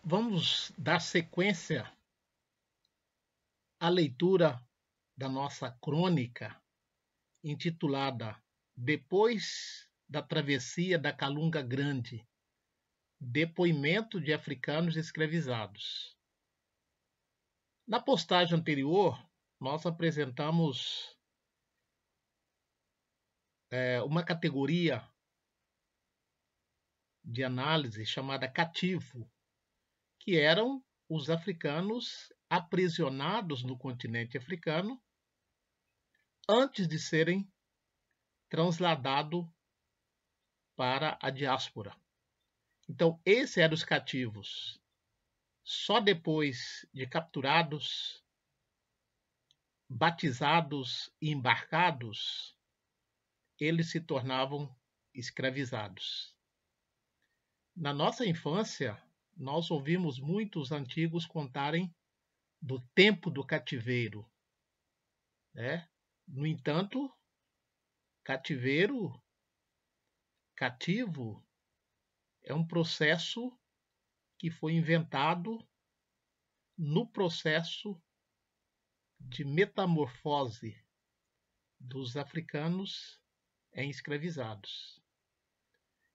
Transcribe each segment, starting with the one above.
Vamos dar sequência à leitura da nossa crônica, intitulada Depois da Travessia da Calunga Grande, Depoimento de Africanos Escravizados. Na postagem anterior, nós apresentamos uma categoria de análise chamada cativo, que eram os africanos aprisionados no continente africano antes de serem transladados para a diáspora. Então, esses eram os cativos. Só depois de capturados, batizados e embarcados, eles se tornavam escravizados. Na nossa infância, nós ouvimos muitos antigos contarem do tempo do cativeiro, né? No entanto, cativo é um processo que foi inventado no processo de metamorfose dos africanos em escravizados.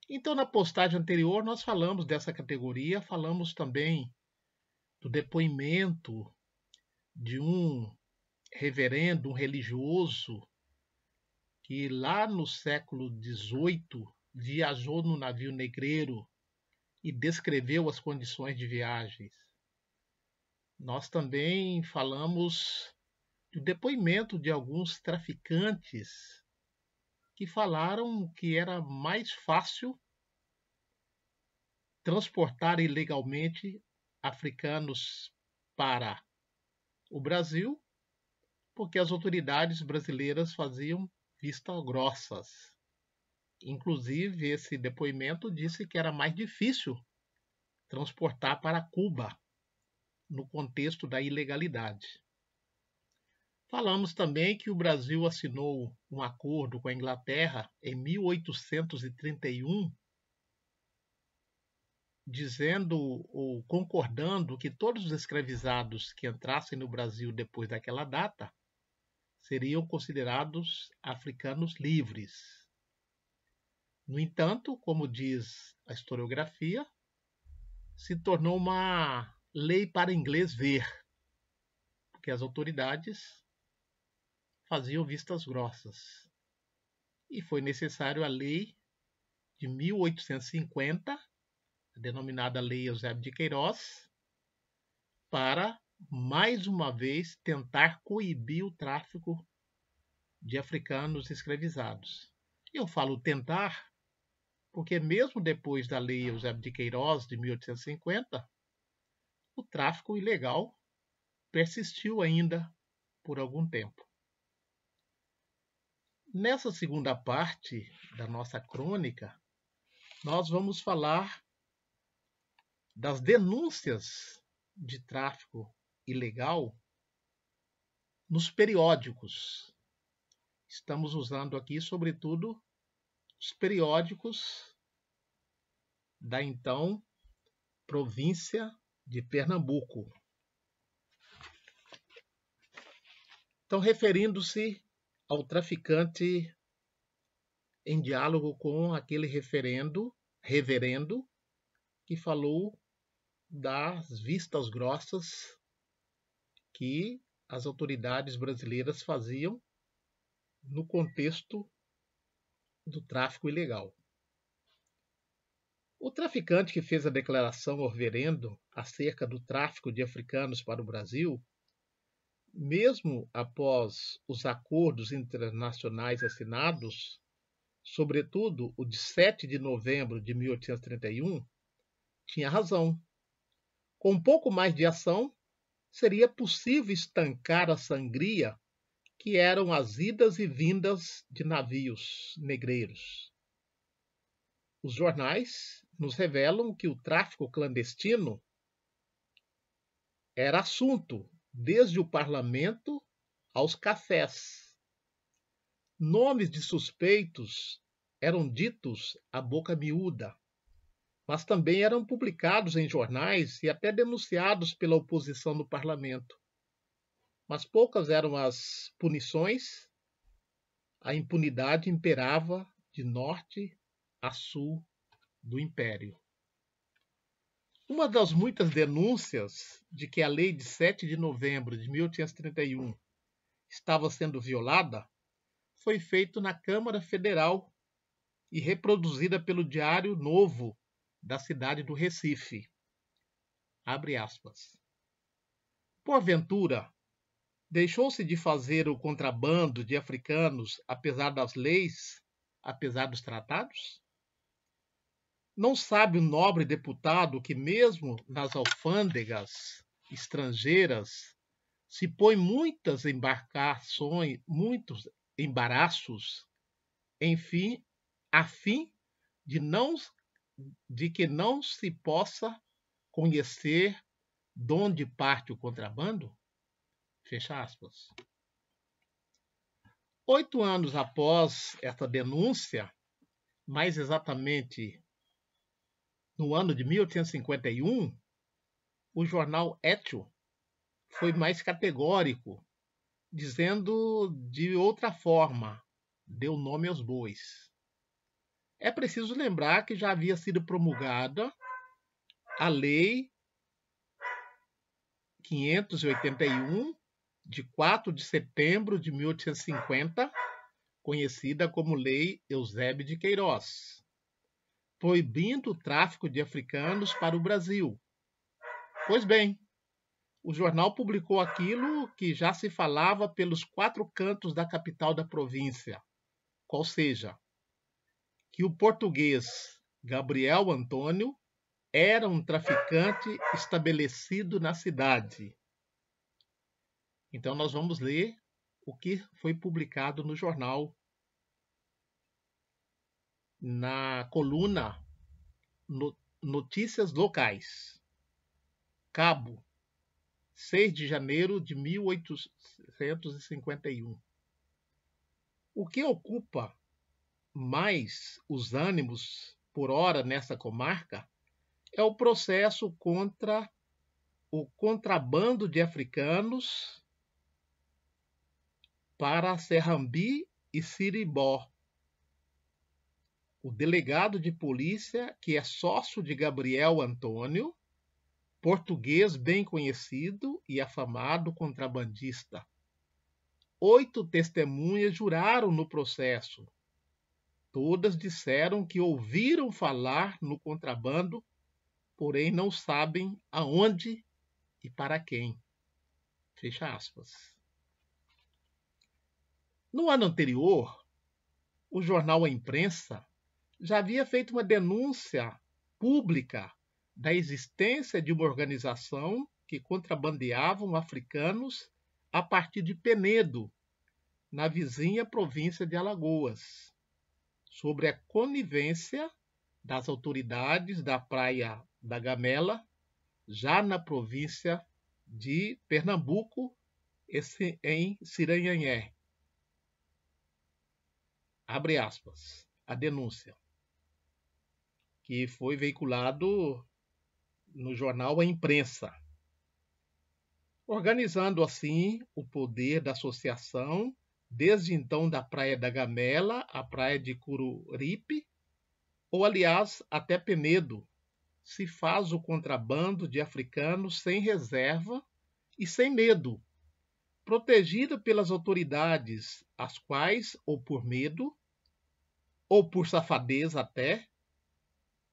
Então, na postagem anterior, nós falamos dessa categoria, falamos também do depoimento de um reverendo, um religioso, que lá no século XVIII viajou no navio negreiro e descreveu as condições de viagens. Nós também falamos do depoimento de alguns traficantes que falaram que era mais fácil transportar ilegalmente africanos para o Brasil, porque as autoridades brasileiras faziam vistas grossas. Inclusive, esse depoimento disse que era mais difícil transportar para Cuba, no contexto da ilegalidade. Falamos também que o Brasil assinou um acordo com a Inglaterra em 1831, dizendo ou concordando que todos os escravizados que entrassem no Brasil depois daquela data seriam considerados africanos livres. No entanto, como diz a historiografia, se tornou uma lei para inglês ver, porque as autoridades faziam vistas grossas. E foi necessário a lei de 1850, denominada Lei Eusébio de Queiroz, para, mais uma vez, tentar coibir o tráfico de africanos escravizados. Eu falo tentar, porque mesmo depois da Lei Eusébio de Queiroz, de 1850, o tráfico ilegal persistiu ainda por algum tempo. Nessa segunda parte da nossa crônica, nós vamos falar das denúncias de tráfico ilegal nos periódicos. Estamos usando aqui, sobretudo, os periódicos da então província de Pernambuco. Então, referindo-se ao traficante em diálogo com aquele reverendo que falou das vistas grossas que as autoridades brasileiras faziam no contexto do tráfico ilegal. O traficante que fez a declaração ao reverendo acerca do tráfico de africanos para o Brasil, mesmo após os acordos internacionais assinados, sobretudo o de 7 de novembro de 1831, tinha razão. Com um pouco mais de ação, seria possível estancar a sangria que eram as idas e vindas de navios negreiros. Os jornais nos revelam que o tráfico clandestino era assunto desde o parlamento aos cafés. Nomes de suspeitos eram ditos à boca miúda, mas também eram publicados em jornais e até denunciados pela oposição no parlamento. Mas poucas eram as punições, a impunidade imperava de norte a sul do império. Uma das muitas denúncias de que a lei de 7 de novembro de 1831 estava sendo violada foi feita na Câmara Federal e reproduzida pelo Diário Novo da cidade do Recife. Abre aspas. Porventura, deixou-se de fazer o contrabando de africanos apesar das leis, apesar dos tratados? Não sabe o nobre deputado que mesmo nas alfândegas estrangeiras se põe muitas embarcações, muitos embaraços, enfim, a fim de que não se possa conhecer de onde parte o contrabando? Fecha aspas. 8 anos após essa denúncia, mais exatamente no ano de 1851, o jornal Étio foi mais categórico, dizendo de outra forma, deu nome aos bois. É preciso lembrar que já havia sido promulgada a Lei 581, de 4 de setembro de 1850, conhecida como Lei Eusébio de Queiroz, proibindo o tráfico de africanos para o Brasil. Pois bem, o jornal publicou aquilo que já se falava pelos 4 cantos da capital da província, qual seja, que o português Gabriel Antônio era um traficante estabelecido na cidade. Então nós vamos ler o que foi publicado no jornal, na coluna Notícias Locais. Cabo, 6 de janeiro de 1851. O que ocupa mais os ânimos por ora nessa comarca é o processo contra o contrabando de africanos para Serrambi e Siribó. O delegado de polícia, que é sócio de Gabriel Antônio, português bem conhecido e afamado contrabandista. 8 testemunhas juraram no processo. Todas disseram que ouviram falar no contrabando, porém não sabem aonde e para quem. Fecha aspas. No ano anterior, o jornal A Imprensa já havia feito uma denúncia pública da existência de uma organização que contrabandeavam africanos a partir de Penedo, na vizinha província de Alagoas, sobre a conivência das autoridades da Praia da Gamela, já na província de Pernambuco, em Ciranhanhé. Abre aspas, a denúncia, que foi veiculado no jornal A Imprensa, organizando assim o poder da associação, desde então da Praia da Gamela à Praia de Cururipe, ou aliás até Penedo, se faz o contrabando de africanos sem reserva e sem medo, protegido pelas autoridades, as quais, ou por medo, ou por safadeza até,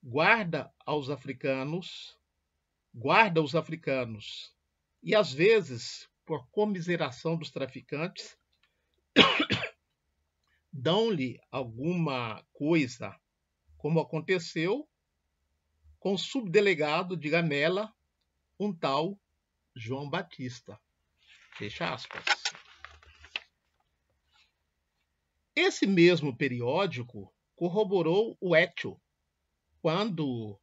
guarda os africanos, e às vezes, por comiseração dos traficantes, dão-lhe alguma coisa, como aconteceu com o subdelegado de Gamela, um tal João Batista. Fecha aspas. Esse mesmo periódico corroborou o Étio quanto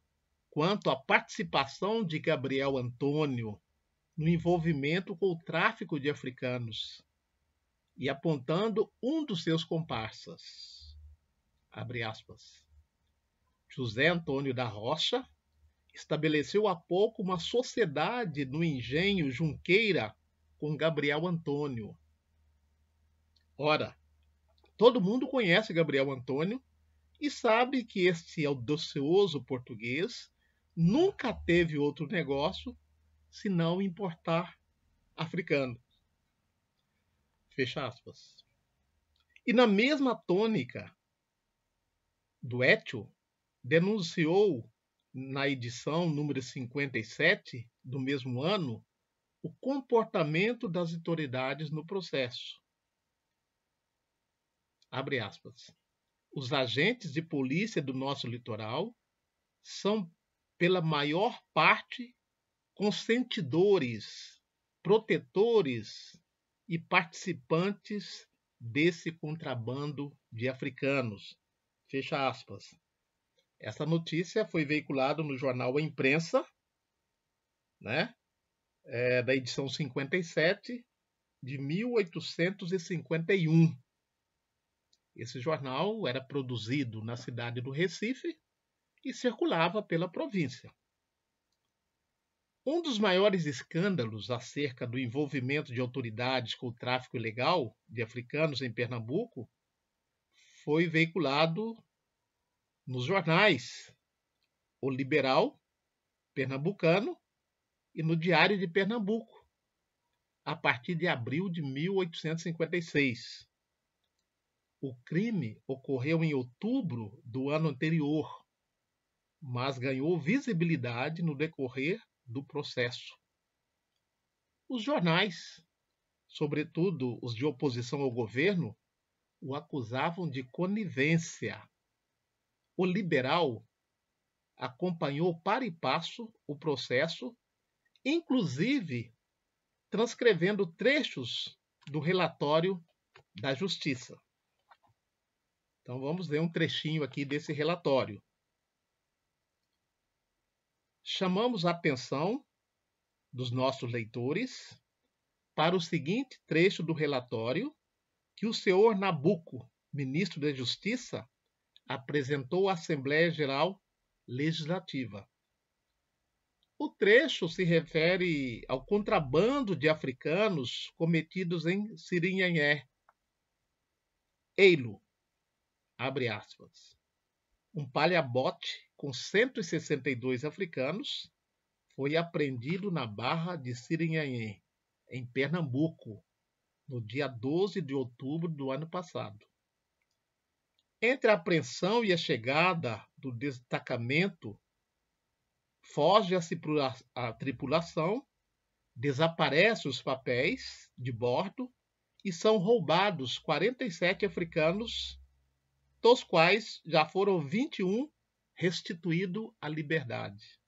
à participação de Gabriel Antônio no envolvimento com o tráfico de africanos e apontando um dos seus comparsas. Abre aspas. José Antônio da Rocha, estabeleceu há pouco uma sociedade no engenho Junqueira com Gabriel Antônio. Ora, todo mundo conhece Gabriel Antônio e sabe que este audacioso português nunca teve outro negócio senão importar africano. Fecha aspas. E na mesma tônica, Duetio denunciou na edição número 57 do mesmo ano o comportamento das autoridades no processo. Abre aspas. Os agentes de polícia do nosso litoral são, pela maior parte, consentidores, protetores e participantes desse contrabando de africanos. Fecha aspas. Essa notícia foi veiculada no jornal A Imprensa, né, da edição 57 de 1851. Esse jornal era produzido na cidade do Recife e circulava pela província. Um dos maiores escândalos acerca do envolvimento de autoridades com o tráfico ilegal de africanos em Pernambuco foi veiculado nos jornais O Liberal Pernambucano e no Diário de Pernambuco, a partir de abril de 1856. O crime ocorreu em outubro do ano anterior, mas ganhou visibilidade no decorrer do processo. Os jornais, sobretudo os de oposição ao governo, o acusavam de conivência. O Liberal acompanhou para e passo o processo, inclusive transcrevendo trechos do relatório da Justiça. Então vamos ler um trechinho aqui desse relatório. Chamamos a atenção dos nossos leitores para o seguinte trecho do relatório que o senhor Nabuco, ministro da Justiça, apresentou à Assembleia Geral Legislativa. O trecho se refere ao contrabando de africanos cometidos em Sirinhanhé. Eilo, abre aspas, um palhabote com 162 africanos foi apreendido na Barra de Sirinhanhé, em Pernambuco, no dia 12 de outubro do ano passado. Entre a apreensão e a chegada do destacamento, foge-se a tripulação, desaparece os papéis de bordo e são roubados 47 africanos, dos quais já foram 21 restituídos à liberdade.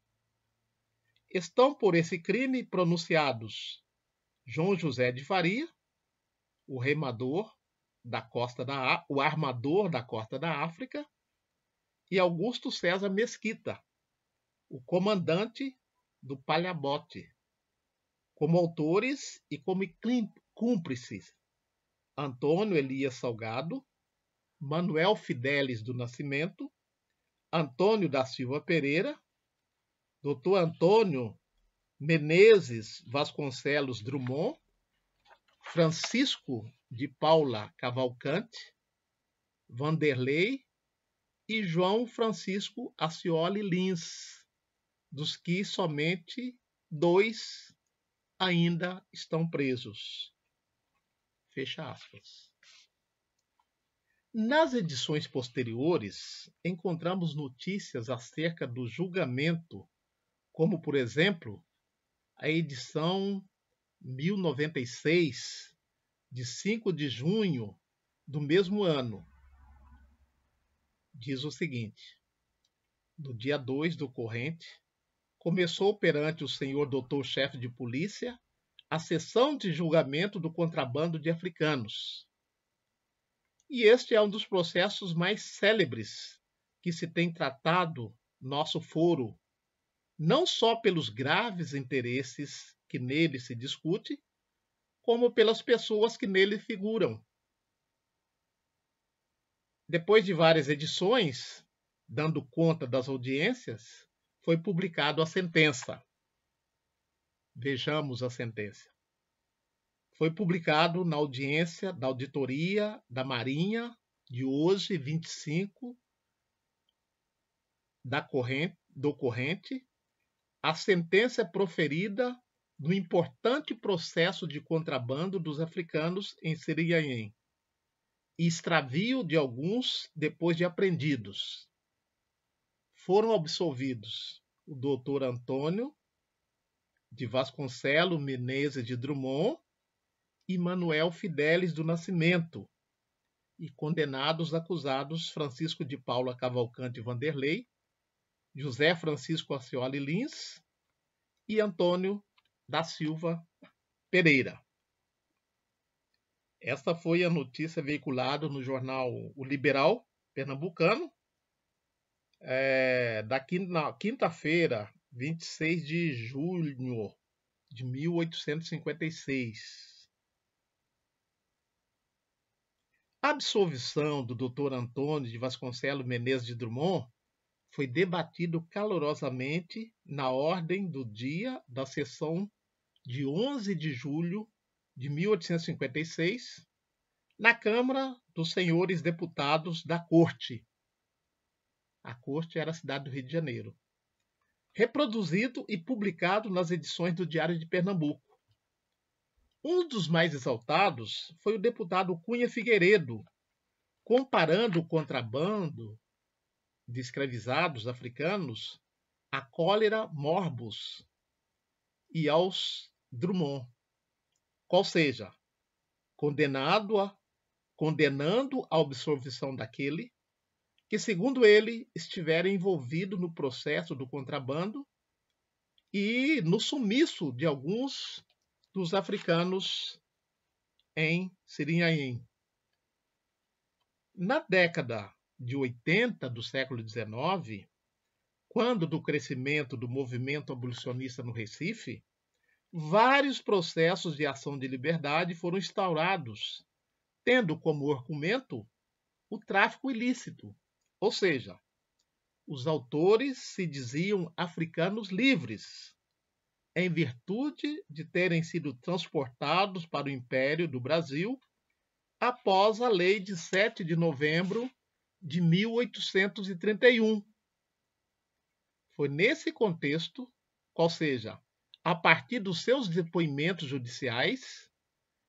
Estão por esse crime pronunciados João José de Faria, o armador da costa da África, e Augusto César Mesquita, o comandante do palhabote, como autores e como cúmplices Antônio Elias Salgado, Manuel Fidelis do Nascimento, Antônio da Silva Pereira, Dr. Antônio Menezes Vasconcelos Drummond, Francisco de Paula Cavalcante, Vanderlei e João Francisco Ascioli Lins, dos que somente 2 ainda estão presos. Fecha aspas. Nas edições posteriores, encontramos notícias acerca do julgamento, como, por exemplo, a edição 1096, de 5 de junho do mesmo ano. Diz o seguinte: no dia 2 do corrente, começou perante o senhor doutor-chefe de polícia a sessão de julgamento do contrabando de africanos. E este é um dos processos mais célebres que se tem tratado nosso foro, não só pelos graves interesses que nele se discute, como pelas pessoas que nele figuram. Depois de várias edições, dando conta das audiências, foi publicado a sentença. Vejamos a sentença. Foi publicado na audiência da Auditoria da Marinha de hoje, 25 do corrente. A sentença é proferida no importante processo de contrabando dos africanos em Serinhaém e extravio de alguns depois de apreendidos. Foram absolvidos o doutor Antônio de Vasconcelos Menezes de Drummond e Manuel Fidelis do Nascimento, e condenados acusados Francisco de Paula Cavalcante Vanderlei, José Francisco Ascioli Lins e Antônio da Silva Pereira. Esta foi a notícia veiculada no jornal O Liberal Pernambucano, na quinta-feira, 26 de junho de 1856. A absolvição do Dr. Antônio de Vasconcelos Menezes de Drummond foi debatido calorosamente na ordem do dia da sessão de 11 de julho de 1856, na Câmara dos Senhores Deputados da Corte. A Corte era a cidade do Rio de Janeiro. Reproduzido e publicado nas edições do Diário de Pernambuco. Um dos mais exaltados foi o deputado Cunha Figueiredo, comparando o contrabando de escravizados africanos à cólera morbus e aos Drummond, qual seja, condenando a absolvição daquele que, segundo ele, estiver envolvido no processo do contrabando e no sumiço de alguns dos africanos em Serinhaém. Na década de 80 do século XIX, quando do crescimento do movimento abolicionista no Recife, vários processos de ação de liberdade foram instaurados, tendo como argumento o tráfico ilícito, ou seja, os autores se diziam africanos livres, em virtude de terem sido transportados para o Império do Brasil após a Lei de 7 de novembro de 1831. Foi nesse contexto, qual seja, a partir dos seus depoimentos judiciais,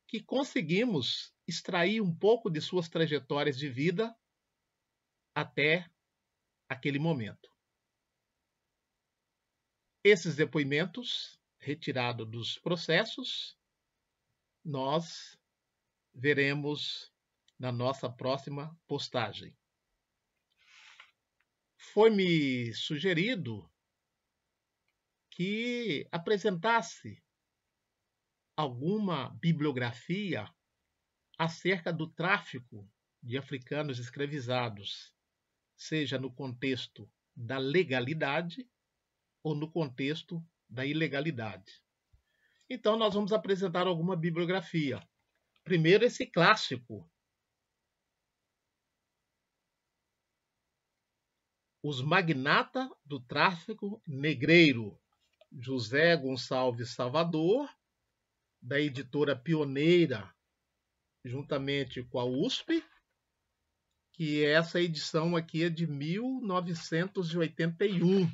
que conseguimos extrair um pouco de suas trajetórias de vida até aquele momento. Esses depoimentos, retirados dos processos, nós veremos na nossa próxima postagem. Foi-me sugerido que apresentasse alguma bibliografia acerca do tráfico de africanos escravizados, seja no contexto da legalidade ou no contexto da ilegalidade. Então, nós vamos apresentar alguma bibliografia. Primeiro, esse clássico, Os Magnata do Tráfico Negreiro, José Gonçalves Salvador, da editora Pioneira, juntamente com a USP, que essa edição aqui é de 1981.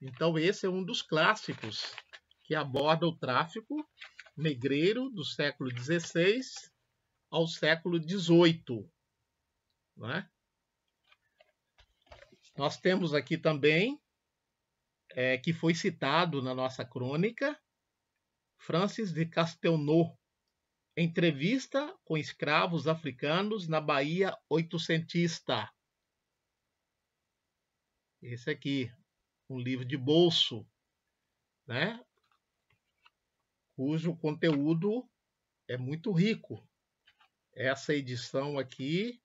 Então, esse é um dos clássicos que aborda o tráfico negreiro do século XVI ao século XVIII. Né? Nós temos aqui também, que foi citado na nossa crônica, Francis de Castelnau, Entrevista com escravos africanos na Bahia oitocentista. Esse aqui, um livro de bolso, né? Cujo conteúdo é muito rico. Essa edição aqui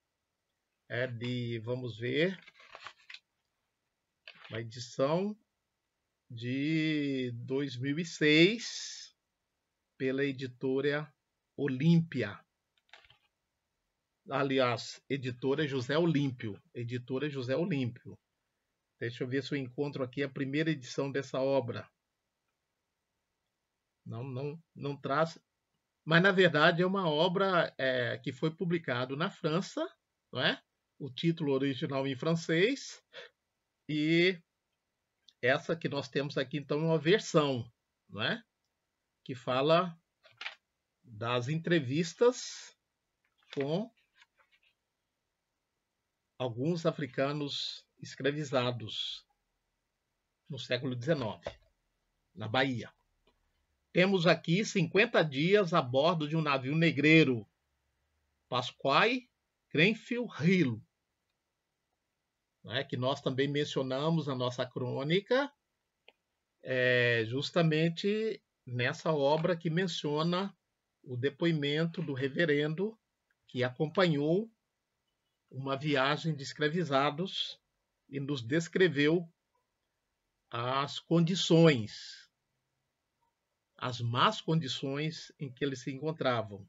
é de, vamos ver, uma edição de 2006, pela editora Olímpia. Aliás, editora José Olímpio. Editora José Olímpio. Deixa eu ver se eu encontro aqui a primeira edição dessa obra. Não traz. Mas, na verdade, é uma obra que foi publicada na França, não é? O título original em francês. E essa que nós temos aqui, então, é uma versão, não é? Que fala das entrevistas com alguns africanos escravizados no século XIX, na Bahia. Temos aqui 50 dias a bordo de um navio negreiro, Pasquale Grenfell Hill, né, que nós também mencionamos na nossa crônica, justamente nessa obra que menciona o depoimento do reverendo que acompanhou uma viagem de escravizados e nos descreveu as condições, as más condições em que eles se encontravam.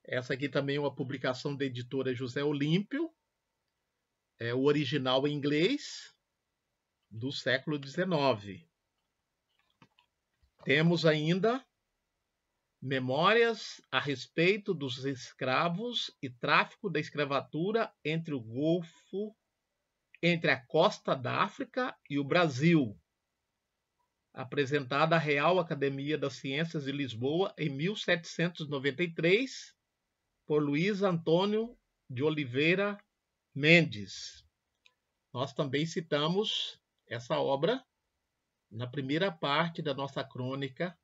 Essa aqui também é uma publicação da editora José Olímpio, é o original em inglês do século XIX. Temos ainda memórias a respeito dos escravos e tráfico da escravatura entre o Golfo, entre a costa da África e o Brasil, apresentada à Real Academia das Ciências de Lisboa em 1793 por Luiz Antônio de Oliveira Mendes. Nós também citamos essa obra na primeira parte da nossa crônica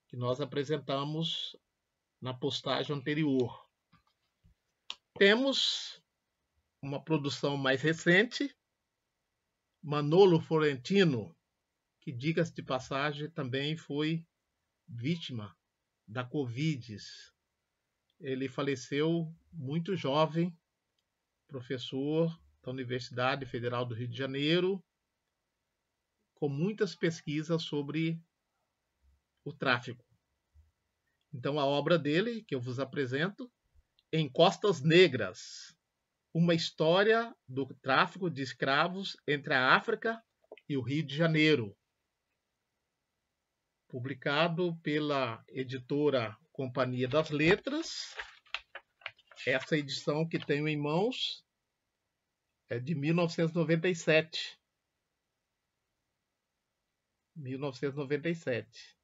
que nós apresentamos na postagem anterior. Temos uma produção mais recente, Manolo Florentino, que, diga-se de passagem, também foi vítima da Covid. Ele faleceu muito jovem, professor da Universidade Federal do Rio de Janeiro, com muitas pesquisas sobre o tráfico. Então, a obra dele, que eu vos apresento, Em Costas Negras, uma história do tráfico de escravos entre a África e o Rio de Janeiro, publicado pela editora Companhia das Letras. Essa edição que tenho em mãos é de 1997. 1997.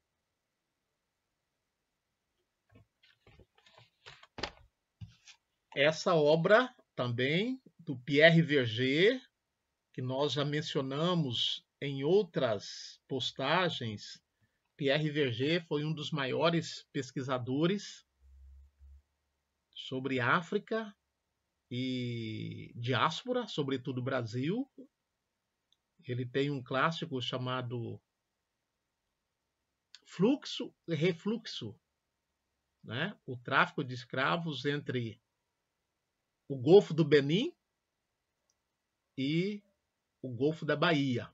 Essa obra também do Pierre Verger, que nós já mencionamos em outras postagens. Pierre Verger foi um dos maiores pesquisadores sobre África e diáspora, sobretudo Brasil. Ele tem um clássico chamado Fluxo e Refluxo, né? O tráfico de escravos entre o Golfo do Benin e o Golfo da Bahia.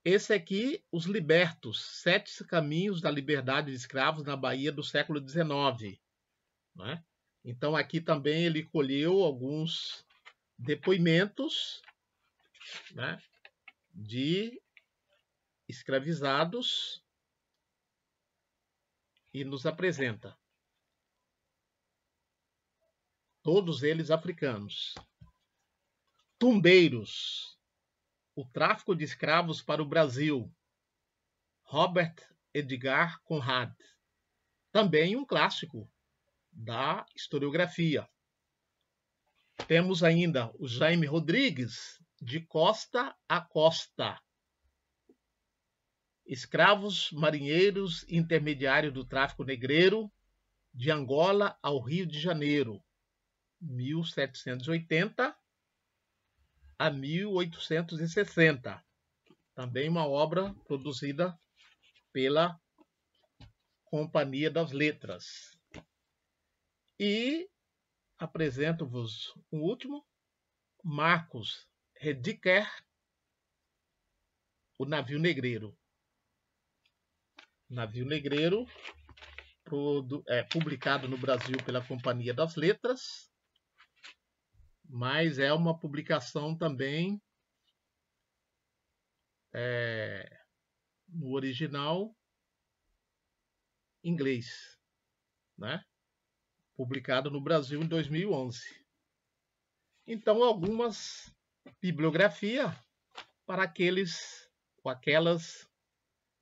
Esse aqui, Os Libertos, 7 caminhos da liberdade de escravos na Bahia do século XIX. Né? Então, aqui também ele colheu alguns depoimentos, né, de escravizados e nos apresenta. Todos eles africanos. Tumbeiros, o tráfico de escravos para o Brasil, Robert Edgar Conrad. Também um clássico da historiografia. Temos ainda o Jaime Rodrigues, De Costa a Costa. Escravos, marinheiros e intermediários do tráfico negreiro, de Angola ao Rio de Janeiro, 1780 a 1860. Também uma obra produzida pela Companhia das Letras. E apresento-vos o último, Marcos Rediker, O Navio Negreiro. Navio Negreiro, publicado no Brasil pela Companhia das Letras, mas é uma publicação também no original inglês, né? Publicado no Brasil em 2011. Então, algumas bibliografia para aqueles ou aquelas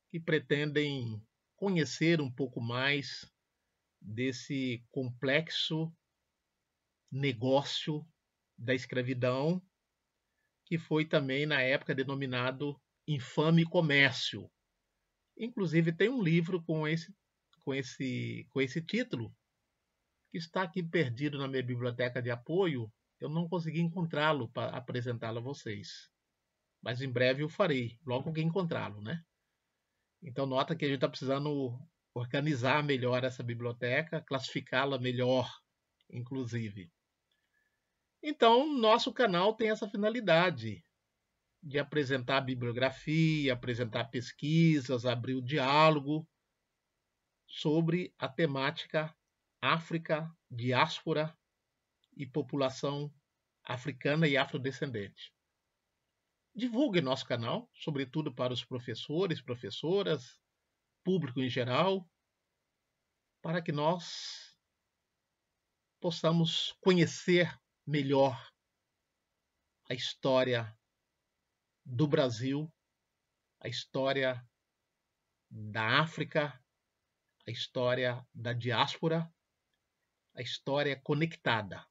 que pretendem conhecer um pouco mais desse complexo negócio da escravidão, que foi também na época denominado infame comércio. Inclusive tem um livro com esse título que está aqui perdido na minha biblioteca de apoio. Eu não consegui encontrá-lo para apresentá-lo a vocês, mas em breve eu farei, logo que encontrá-lo, né? Então nota que a gente está precisando organizar melhor essa biblioteca, classificá-la melhor, inclusive. Então, nosso canal tem essa finalidade de apresentar bibliografia, apresentar pesquisas, abrir o diálogo sobre a temática África, diáspora e população africana e afrodescendente. Divulgue nosso canal, sobretudo para os professores, professoras, público em geral, para que nós possamos conhecer melhor a história do Brasil, a história da África, a história da diáspora, a história conectada.